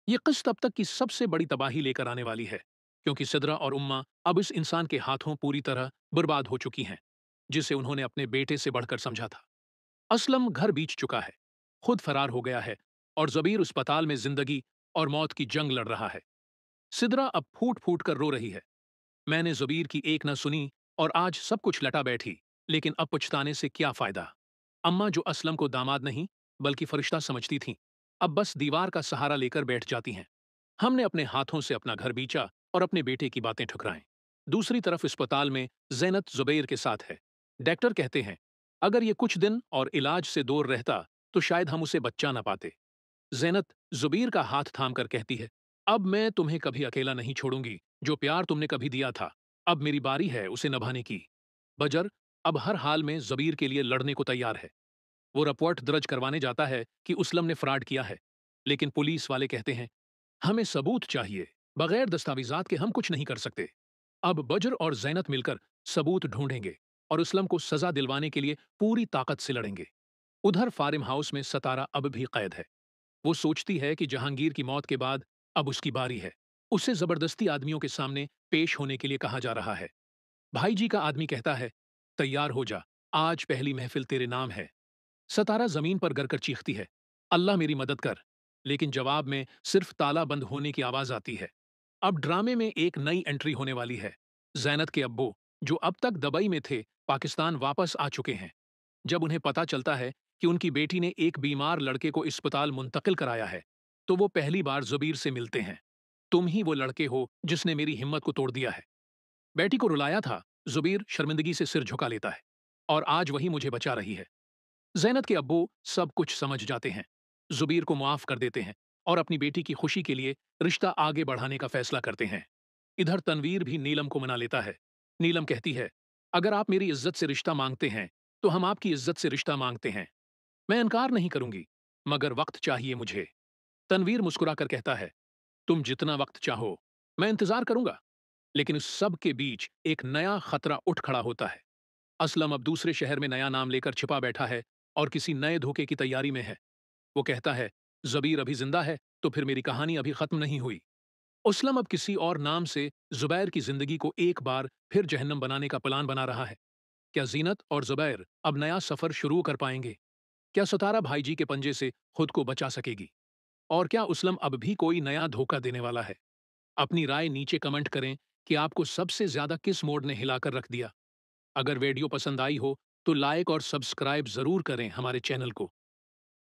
ये किस्त अब तक की सबसे बड़ी तबाही लेकर आने वाली है, क्योंकि सिद्रा और उम्मा अब इस इंसान के हाथों पूरी तरह बर्बाद हो चुकी हैं, जिसे उन्होंने अपने बेटे से बढ़कर समझा था। असलम घर बीत चुका है, खुद फरार हो गया है, और जबीर अस्पताल में जिंदगी और मौत की जंग लड़ रहा है। सिद्रा अब फूट फूट कर रो रही है। मैंने जबीर की एक न सुनी और आज सब कुछ लटा बैठी, लेकिन अब पछताने से क्या फायदा। अम्मा जो असलम को दामाद नहीं बल्कि फरिश्ता समझती थीं, अब बस दीवार का सहारा लेकर बैठ जाती हैं। हमने अपने हाथों से अपना घर बीचा और अपने बेटे की बातें ठुकराएं। दूसरी तरफ अस्पताल में जैनत जुबैर के साथ है। डॉक्टर कहते हैं अगर ये कुछ दिन और इलाज से दूर रहता तो शायद हम उसे बच्चा ना पाते। जैनत जुबीर का हाथ थाम कर कहती है, अब मैं तुम्हें कभी अकेला नहीं छोड़ूंगी। जो प्यार तुमने कभी दिया था, अब मेरी बारी है उसे निभाने की। बजर अब हर हाल में जबीर के लिए लड़ने को तैयार है। वो रिपोर्ट दर्ज करवाने जाता है कि उसलम ने फ्रॉड किया है, लेकिन पुलिस वाले कहते हैं हमें सबूत चाहिए, बगैर दस्तावेजात के हम कुछ नहीं कर सकते। अब बजर और जैनत मिलकर सबूत ढूंढेंगे और उसलम को सजा दिलवाने के लिए पूरी ताकत से लड़ेंगे। उधर फार्म हाउस में सतारा अब भी कैद है। वो सोचती है कि जहांगीर की मौत के बाद अब उसकी बारी है। उसे जबरदस्ती आदमियों के सामने पेश होने के लिए कहा जा रहा है। भाई जी का आदमी कहता है, तैयार हो जा, आज पहली महफिल तेरे नाम है। सतारा जमीन पर गिरकर चीखती है, अल्लाह मेरी मदद कर। लेकिन जवाब में सिर्फ ताला बंद होने की आवाज आती है। अब ड्रामे में एक नई एंट्री होने वाली है। जैनत के अब्बू, जो अब तक दुबई में थे, पाकिस्तान वापस आ चुके हैं। जब उन्हें पता चलता है कि उनकी बेटी ने एक बीमार लड़के को अस्पताल मुंतकिल कराया है, तो वो पहली बार जुबीर से मिलते हैं। तुम ही वो लड़के हो जिसने मेरी हिम्मत को तोड़ दिया है। बेटी को रुलाया था। जुबीर शर्मिंदगी से सिर झुका लेता है, और आज वही मुझे बचा रही है। जैनत के अब्बू सब कुछ समझ जाते हैं, जुबीर को माफ कर देते हैं और अपनी बेटी की खुशी के लिए रिश्ता आगे बढ़ाने का फैसला करते हैं। इधर तनवीर भी नीलम को मना लेता है। नीलम कहती है, अगर आप मेरी इज्जत से रिश्ता मांगते हैं तो हम आपकी इज्जत से रिश्ता मांगते हैं। मैं इनकार नहीं करूंगी, मगर वक्त चाहिए मुझे। तनवीर मुस्कुराकर कहता है, तुम जितना वक्त चाहो, मैं इंतजार करूंगा। लेकिन इस सब के बीच एक नया खतरा उठ खड़ा होता है। असलम अब दूसरे शहर में नया नाम लेकर छिपा बैठा है और किसी नए धोखे की तैयारी में है। वो कहता है, जबीर अभी जिंदा है तो फिर मेरी कहानी अभी खत्म नहीं हुई। असलम अब किसी और नाम से जुबैर की जिंदगी को एक बार फिर जहन्नम बनाने का प्लान बना रहा है। क्या जीनत और जुबैर अब नया सफर शुरू कर पाएंगे? क्या सतारा भाई जी के पंजे से खुद को बचा सकेगी? और क्या उसलम अब भी कोई नया धोखा देने वाला है? अपनी राय नीचे कमेंट करें कि आपको सबसे ज्यादा किस मोड ने हिलाकर रख दिया। अगर वीडियो पसंद आई हो तो लाइक और सब्सक्राइब जरूर करें हमारे चैनल को।